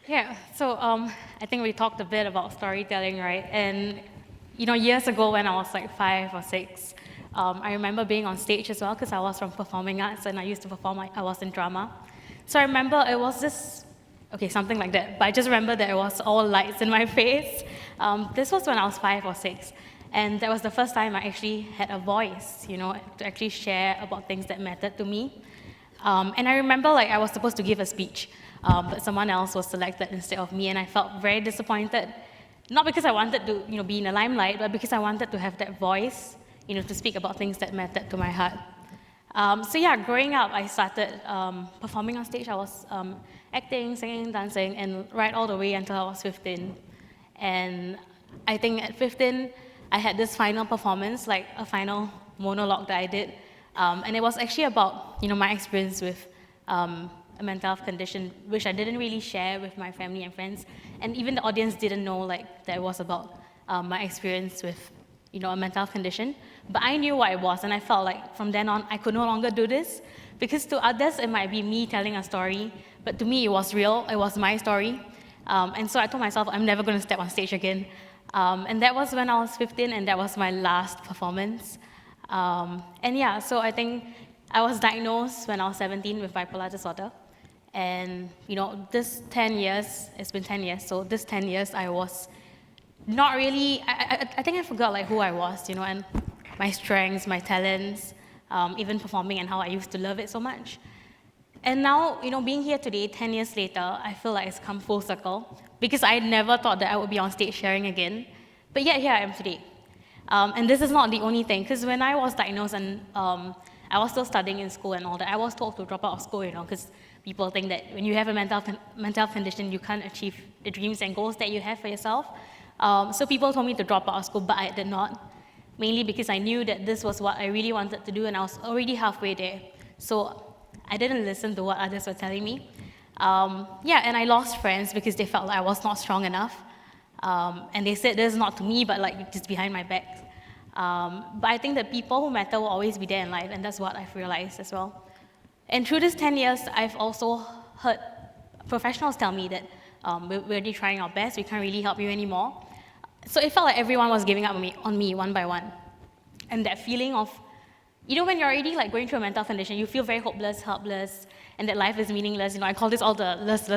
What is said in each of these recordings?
Yeah, so I think we talked a bit about storytelling, right? And years ago when I was like 5 or 6, I remember being on stage as well because I was from performing arts and I used to perform. I was in drama, so I remember it was just something like that. But I just remember that it was all lights in my face. This was when I was 5 or 6, and that was the first time I actually had a voice, to actually share about things that mattered to me. And I remember I was supposed to give a speech, but someone else was selected instead of me, and I felt very disappointed. Not because I wanted to, be in the limelight, but because I wanted to have that voice, to speak about things that mattered to my heart. So yeah, growing up, I started performing on stage. I was acting, singing, dancing, and right all the way until I was 15. And I think at 15, I had this final performance, like a final monologue that I did. And it was actually about, my experience with a mental health condition, which I didn't really share with my family and friends. And even the audience didn't know, that it was about my experience with, a mental health condition. But I knew what it was, and I felt like from then on, I could no longer do this. Because to others, it might be me telling a story, but to me, it was real. It was my story. And so I told myself, I'm never going to step on stage again. And that was when I was 15, and that was my last performance. And yeah, so I think I was diagnosed when I was 17 with bipolar disorder. And, this 10 years, it's been 10 years, so this 10 years I was not really, I think I forgot who I was, and my strengths, my talents, even performing and how I used to love it so much. And now, being here today, 10 years later, I feel like it's come full circle because I never thought that I would be on stage sharing again. But yet here I am today. And this is not the only thing, because when I was diagnosed and I was still studying in school and all that, I was told to drop out of school, because people think that when you have a mental health condition, you can't achieve the dreams and goals that you have for yourself. So people told me to drop out of school, but I did not, mainly because I knew that this was what I really wanted to do, and I was already halfway there. So I didn't listen to what others were telling me. And I lost friends because they felt like I was not strong enough. And they said this not to me, but just behind my back. But I think that people who matter will always be there in life, and that's what I've realized as well. And through this 10 years, I've also heard professionals tell me that we're really trying our best, we can't really help you anymore. So it felt like everyone was giving up on me one by one. And that feeling of, when you're already going through a mental condition, you feel very hopeless, helpless, and that life is meaningless. I call this all the less.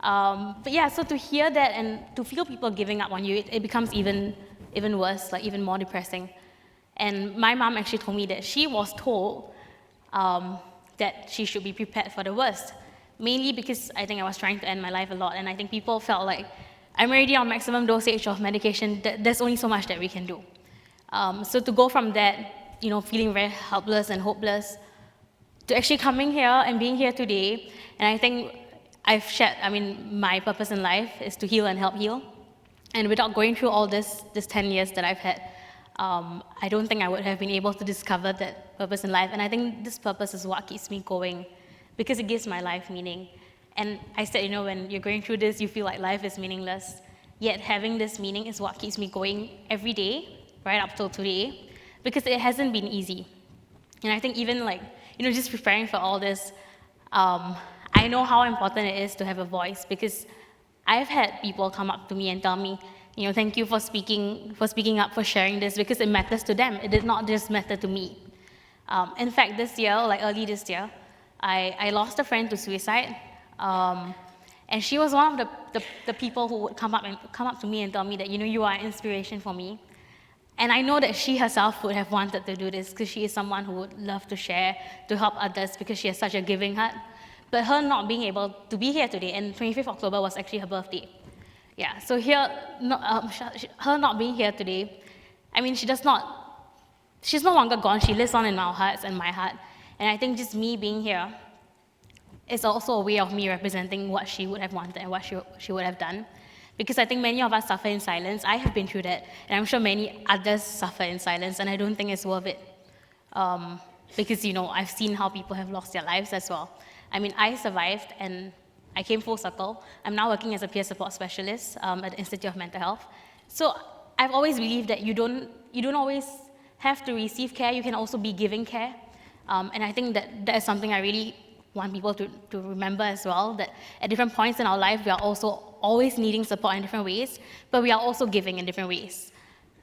But yeah, so to hear that and to feel people giving up on you, it becomes even worse, even more depressing. And my mom actually told me that she was told that she should be prepared for the worst, mainly because I think I was trying to end my life a lot, and I think people felt like I'm already on maximum dosage of medication, there's only so much that we can do. So to go from that, feeling very helpless and hopeless, to actually coming here and being here today, and I think I've shared, my purpose in life is to heal and help heal. And without going through all this 10 years that I've had, I don't think I would have been able to discover that purpose in life. And I think this purpose is what keeps me going, because it gives my life meaning. And I said, when you're going through this, you feel like life is meaningless. Yet having this meaning is what keeps me going every day, right up till today, because it hasn't been easy. And I think even just preparing for all this, I know how important it is to have a voice, because I've had people come up to me and tell me, thank you for speaking up, for sharing this, because it matters to them. It did not just matter to me. In fact, this year, early this year, I lost a friend to suicide, and she was one of the people who would come up to me and tell me that, you are an inspiration for me. And I know that she herself would have wanted to do this, because she is someone who would love to share, to help others, because she has such a giving heart. But her not being able to be here today, and 25th October was actually her birthday. Yeah, so her not being here today, she's no longer gone. She lives on in our hearts and my heart. And I think just me being here is also a way of me representing what she would have wanted and what she would have done. Because I think many of us suffer in silence. I have been through that, and I'm sure many others suffer in silence, and I don't think it's worth it. Because, I've seen how people have lost their lives as well. I survived, and I came full circle. I'm now working as a peer support specialist at the Institute of Mental Health. So I've always believed that you don't always have to receive care, you can also be giving care. And I think that is something I really want people to remember as well, that at different points in our life, we are also always needing support in different ways, but we are also giving in different ways.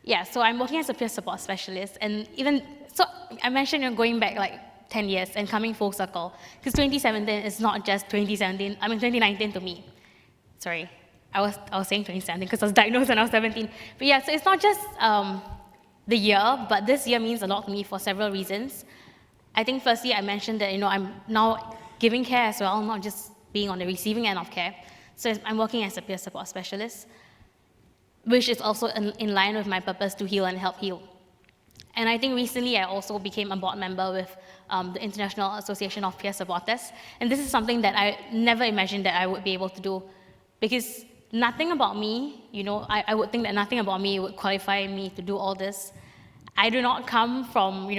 Yeah, so I'm working as a peer support specialist, and even, so I mentioned going back like 10 years and coming full circle, because 2017 is not just 2019 to me. Sorry, I was saying 2017 because I was diagnosed when I was 17. But yeah, so it's not just the year, but this year means a lot to me for several reasons. I think firstly, I mentioned that, I'm now giving care as well, not just being on the receiving end of care. So I'm working as a peer support specialist, which is also in line with my purpose to heal and help heal. And I think recently I also became a board member with the International Association of Peer Supporters. And this is something that I never imagined that I would be able to do, because nothing about me, I would think that nothing about me would qualify me to do all this. I do not come from,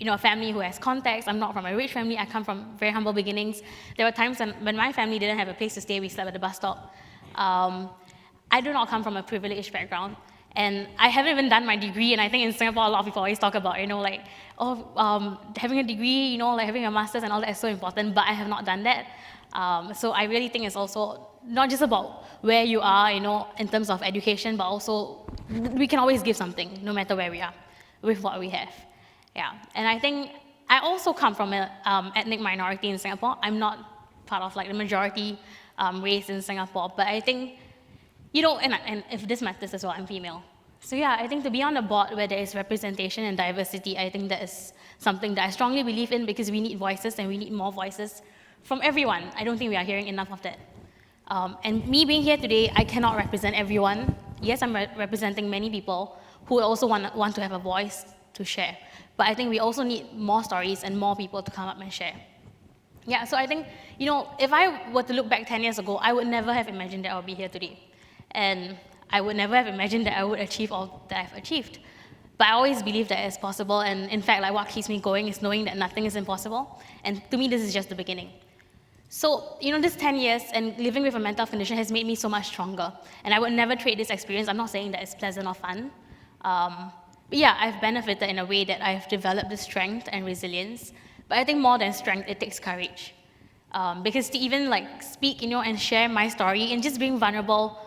a family who has contacts. I'm not from a rich family. I come from very humble beginnings. There were times when my family didn't have a place to stay. We slept at the bus stop. I do not come from a privileged background. And I haven't even done my degree. And I think in Singapore, a lot of people always talk about, having a degree, having a master's and all that is so important. But I have not done that. So I really think it's also not just about where you are, in terms of education, but also we can always give something, no matter where we are, with what we have. Yeah, and I think I also come from an ethnic minority in Singapore. I'm not part of the majority race in Singapore, but I think, and if this matters as well, I'm female. So yeah, I think to be on a board where there is representation and diversity, I think that is something that I strongly believe in, because we need voices and we need more voices from everyone. I don't think we are hearing enough of that. And me being here today, I cannot represent everyone. Yes, I'm representing many people who also want to have a voice to share. But I think we also need more stories and more people to come up and share. Yeah, so I think, if I were to look back 10 years ago, I would never have imagined that I would be here today. And I would never have imagined that I would achieve all that I've achieved. But I always believe that it's possible, and in fact, what keeps me going is knowing that nothing is impossible. And to me, this is just the beginning. So, this 10 years and living with a mental condition has made me so much stronger. And I would never trade this experience. I'm not saying that it's pleasant or fun. But yeah, I've benefited in a way that I've developed the strength and resilience. But I think more than strength, it takes courage. Because to even speak, and share my story and just being vulnerable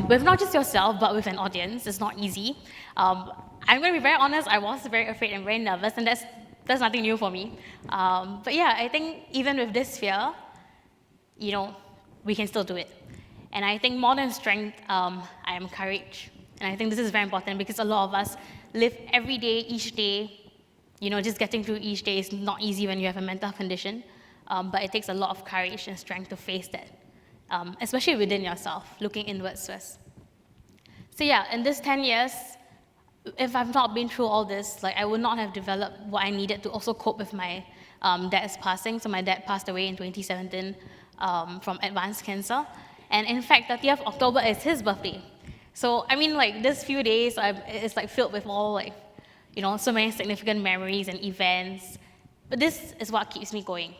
with not just yourself, but with an audience, is not easy. I'm going to be very honest, I was very afraid and very nervous, and that's nothing new for me. But yeah, I think even with this fear, we can still do it. And I think more than strength, I am courage. And I think this is very important, because a lot of us live every day, each day. Just getting through each day is not easy when you have a mental condition. But it takes a lot of courage and strength to face that, especially within yourself, looking inwards first. So yeah, in this 10 years, if I've not been through all this, I would not have developed what I needed to also cope with my dad's passing. So my dad passed away in 2017 from advanced cancer. And in fact, 30th October is his birthday. So, this few days, it's filled with all so many significant memories and events. But this is what keeps me going.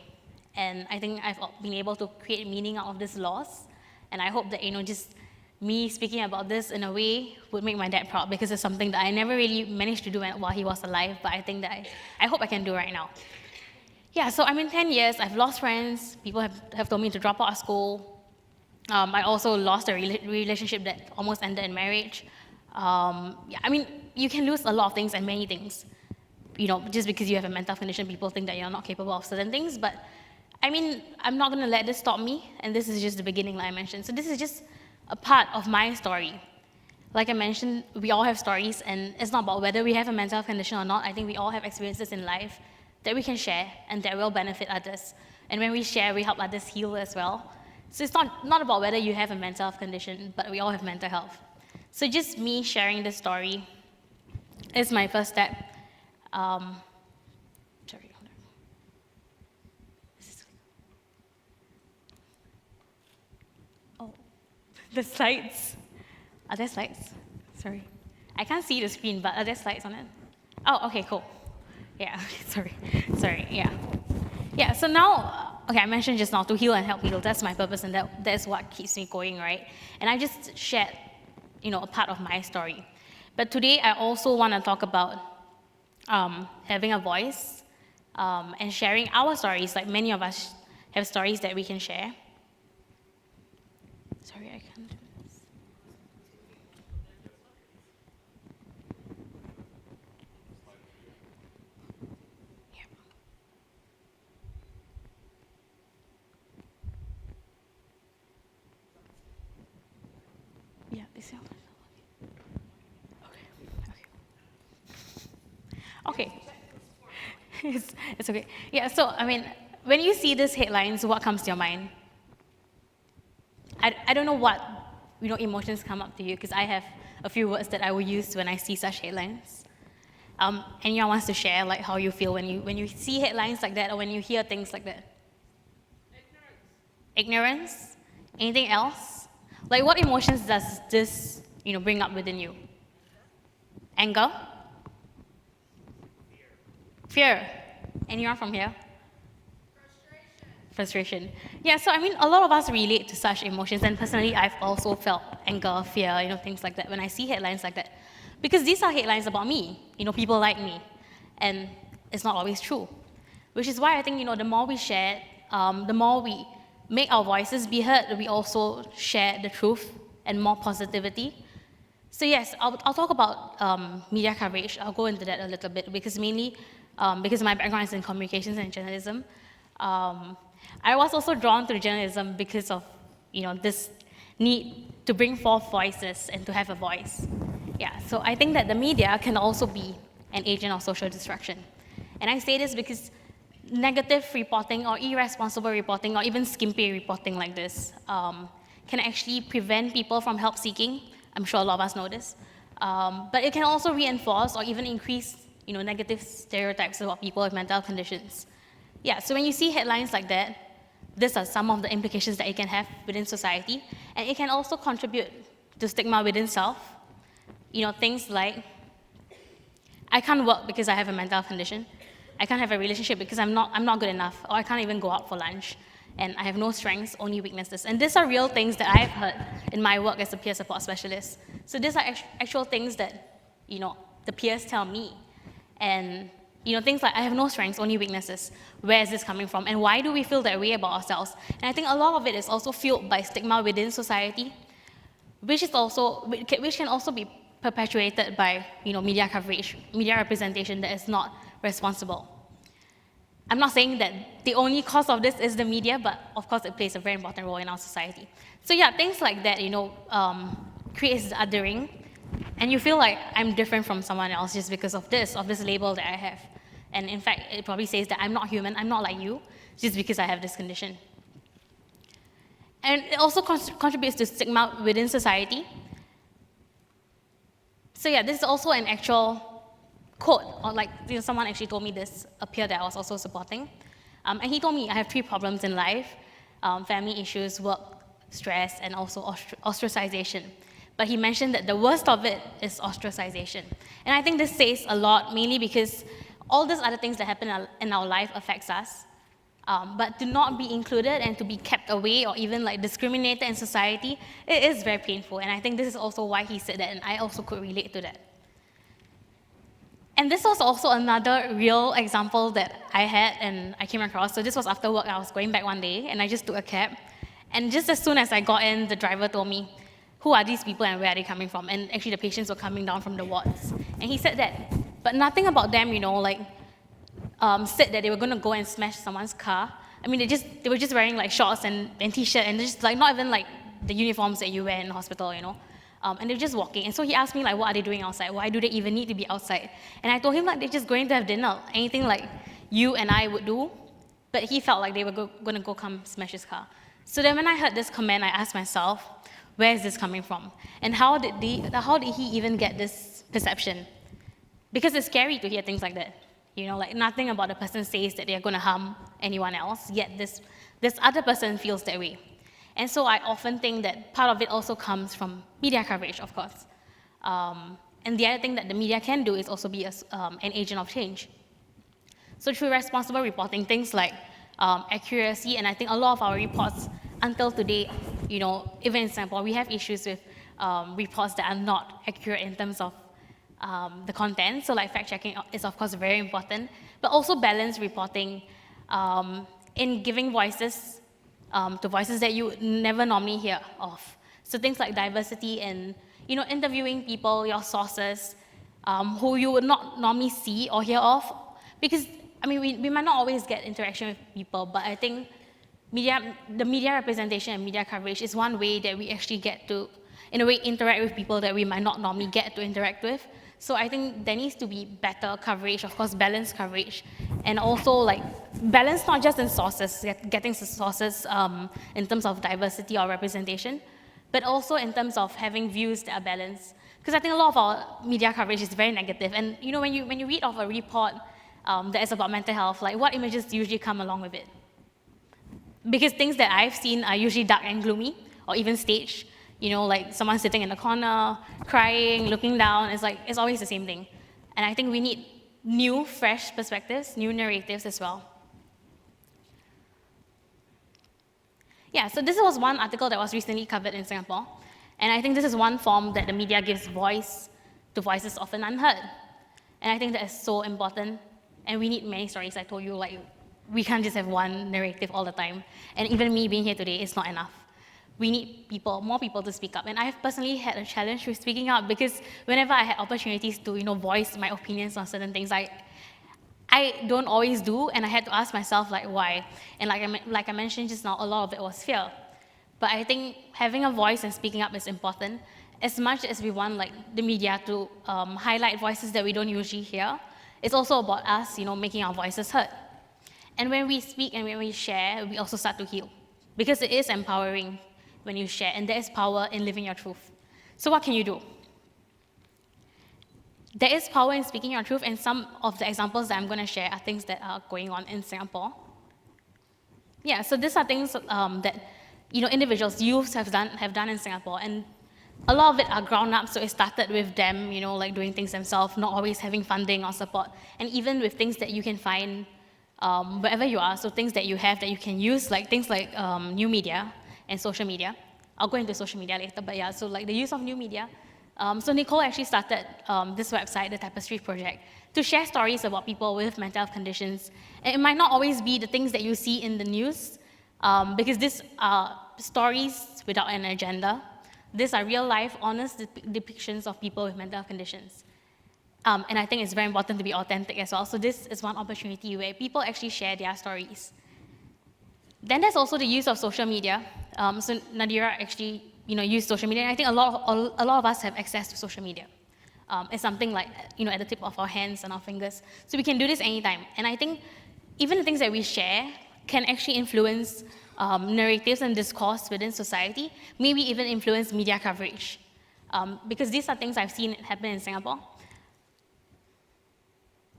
And I think I've been able to create meaning out of this loss. And I hope that, just me speaking about this in a way would make my dad proud, because it's something that I never really managed to do while he was alive, but I think that I hope I can do right now. Yeah, so 10 years, I've lost friends. People have told me to drop out of school. I also lost a relationship that almost ended in marriage. You can lose a lot of things and many things. Just because you have a mental condition, people think that you're not capable of certain things. But I'm not going to let this stop me. And this is just the beginning, like I mentioned. So this is just a part of my story. Like I mentioned, we all have stories, and it's not about whether we have a mental condition or not. I think we all have experiences in life that we can share and that will benefit others. And when we share, we help others heal as well. So it's not about whether you have a mental health condition, but we all have mental health. So just me sharing this story is my first step. The slides. Are there slides? Sorry. I can't see the screen, but are there slides on it? Oh, okay, cool. Yeah, sorry, yeah. Yeah, so now, I mentioned just now to heal and help heal. That's my purpose, and that's what keeps me going, right? And I just shared, a part of my story. But today, I also want to talk about having a voice and sharing our stories. Like many of us have stories that we can share. Sorry, I can't do this. Yeah. Yeah, this is okay. It's okay. Yeah, so I mean, when you see these headlines, what comes to your mind? I don't know what emotions come up to you, because I have a few words that I will use when I see such headlines. Anyone wants to share like how you feel when you see headlines like that, or when you hear things like that? Ignorance? Anything else? Like what emotions does this bring up within you? Anger? Fear. Anyone from here? Frustration. Yeah, so I mean, a lot of us relate to such emotions, and personally, I've also felt anger, fear, things like that when I see headlines like that. Because these are headlines about me, people like me, and it's not always true. Which is why I think, the more we share, the more we make our voices be heard, we also share the truth and more positivity. So yes, I'll talk about media coverage. I'll go into that a little bit, because mainly, because my background is in communications and journalism. I was also drawn to journalism because of, this need to bring forth voices and to have a voice. Yeah, so I think that the media can also be an agent of social destruction. And I say this because negative reporting or irresponsible reporting or even skimpy reporting like this can actually prevent people from help seeking. I'm sure a lot of us know this. But it can also reinforce or even increase negative stereotypes about people with mental conditions. Yeah, so when you see headlines like that, these are some of the implications that it can have within society, and it can also contribute to stigma within self. Things like, I can't work because I have a mental condition. I can't have a relationship because I'm not good enough, or I can't even go out for lunch, and I have no strengths, only weaknesses. And these are real things that I've heard in my work as a peer support specialist. So these are actual things that the peers tell me. And things like, I have no strengths, only weaknesses. Where is this coming from? And why do we feel that way about ourselves? And I think a lot of it is also fueled by stigma within society, which can also be perpetuated by media coverage, media representation that is not responsible. I'm not saying that the only cause of this is the media, but of course it plays a very important role in our society. So yeah, things like that, creates the othering. And you feel like I'm different from someone else just because of this label that I have. And in fact, it probably says that I'm not human, I'm not like you, just because I have this condition. And it also contributes to stigma within society. So yeah, this is also an actual quote, or like someone actually told me this, a peer that I was also supporting. And he told me I have 3 problems in life: family issues, work stress, and also ostracization. But he mentioned that the worst of it is ostracization. And I think this says a lot, mainly because all these other things that happen in our life affects us. But to not be included and to be kept away or even like discriminated in society, it is very painful. And I think this is also why he said that, and I also could relate to that. And this was also another real example that I had and I came across. So this was after work. I was going back one day, and I just took a cab. And just as soon as I got in, the driver told me, who are these people and where are they coming from? And actually the patients were coming down from the wards. And he said that, but nothing about them, said that they were going to go and smash someone's car. I mean, they were just wearing like shorts and t-shirt, and just like not even like the uniforms that you wear in the hospital, and they were just walking. And so he asked me like, what are they doing outside? Why do they even need to be outside? And I told him like, they're just going to have dinner, anything like you and I would do. But he felt like they were going to go come smash his car. So then when I heard this comment, I asked myself, where is this coming from? And how did he even get this perception? Because it's scary to hear things like that. Like nothing about the person says that they're going to harm anyone else, yet this other person feels that way. And so I often think that part of it also comes from media coverage, of course. And the other thing that the media can do is also be an agent of change. So through responsible reporting, things like accuracy, and I think a lot of our reports until today, even in Singapore, we have issues with reports that are not accurate in terms of the content. So like fact-checking is of course very important, but also balanced reporting in giving voices to voices that you never normally hear of. So things like diversity and interviewing people, your sources, who you would not normally see or hear of, because we might not always get interaction with people, but I think the media representation and media coverage is one way that we actually get to, in a way, interact with people that we might not normally get to interact with. So I think there needs to be better coverage, of course, balanced coverage, and also like balance not just in sources, getting sources in terms of diversity or representation, but also in terms of having views that are balanced. Because I think a lot of our media coverage is very negative, and when you read of a report that is about mental health, like what images usually come along with it? Because things that I've seen are usually dark and gloomy, or even staged. Like someone sitting in the corner, crying, looking down. It's always the same thing. And I think we need new, fresh perspectives, new narratives as well. Yeah, so this was one article that was recently covered in Singapore. And I think this is one form that the media gives voice to voices often unheard. And I think that is so important. And we need many stories. I told you, like, we can't just have one narrative all the time. And even me being here today is not enough. We need more people to speak up. And I've personally had a challenge with speaking up, because whenever I had opportunities to, voice my opinions on certain things, I don't always do, and I had to ask myself, like, why? And like I mentioned just now, a lot of it was fear. But I think having a voice and speaking up is important, as much as we want, like, the media to highlight voices that we don't usually hear. It's also about us, making our voices heard. And when we speak and when we share, we also start to heal, because it is empowering when you share, and there is power in living your truth. So what can you do? There is power in speaking your truth, and some of the examples that I'm going to share are things that are going on in Singapore. Yeah, so these are things that individuals, youths have done in Singapore, and a lot of it are ground up. So it started with them, like doing things themselves, not always having funding or support, and even with things that you can find wherever you are. So things that you have that you can use, like things like new media and social media. I'll go into social media later, but yeah, so like the use of new media. So Nicole actually started this website, the Tapestry project, to share stories about people with mental health conditions. And it might not always be the things that you see in the news, because these are stories without an agenda. These are real-life, honest depictions of people with mental health conditions. And I think it's very important to be authentic as well. So this is one opportunity where people actually share their stories. Then there's also the use of social media. So Narwira actually, use social media, and I think a lot of us have access to social media. It's something like, at the tip of our hands and our fingers. So we can do this anytime. And I think even the things that we share can actually influence narratives and discourse within society, maybe even influence media coverage. Because these are things I've seen happen in Singapore.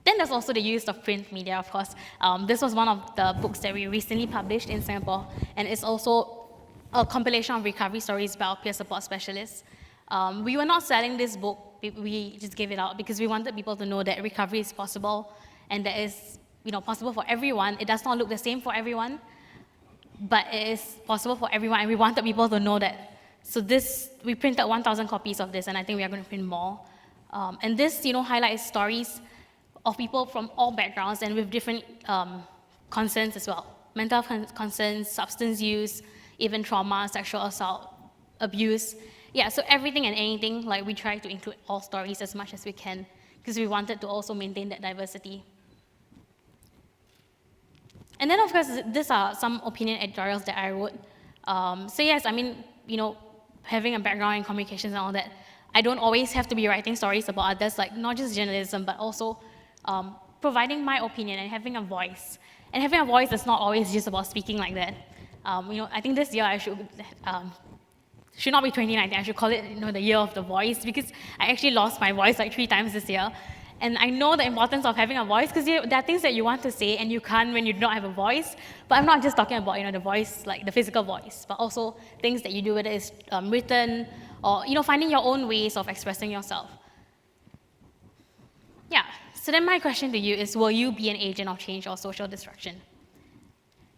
Then there's also the use of print media, of course. This was one of the books that we recently published in Singapore, and it's also a compilation of recovery stories by our peer support specialists. We were not selling this book, we just gave it out because we wanted people to know that recovery is possible, and that is possible for everyone. It does not look the same for everyone, but it is possible for everyone, and we wanted people to know that. So we printed 1,000 copies of this, and I think we are going to print more. And this highlights stories of people from all backgrounds and with different concerns as well. Mental health concerns, substance use, even trauma, sexual assault, abuse. Yeah, so everything and anything, like we try to include all stories as much as we can, because we wanted to also maintain that diversity. And then, of course, these are some opinion editorials that I wrote. So yes, having a background in communications and all that, I don't always have to be writing stories about others, like not just journalism, but also providing my opinion and having a voice. And having a voice is not always just about speaking like that. I think this year I should not be 2019, I should call it the year of the voice, because I actually lost my voice like 3 times this year. And I know the importance of having a voice, because there are things that you want to say and you can't when you don't have a voice. But I'm not just talking about the voice, like the physical voice, but also things that you do, whether it's written or finding your own ways of expressing yourself. Yeah, so then my question to you is, will you be an agent of change or social destruction?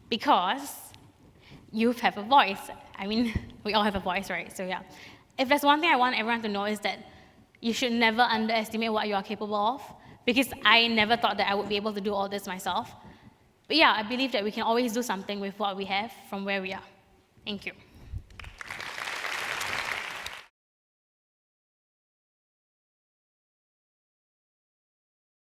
Because you have a voice. We all have a voice, right? So yeah, if there's one thing I want everyone to know is that you should never underestimate what you are capable of, because I never thought that I would be able to do all this myself. But yeah, I believe that we can always do something with what we have from where we are. Thank you.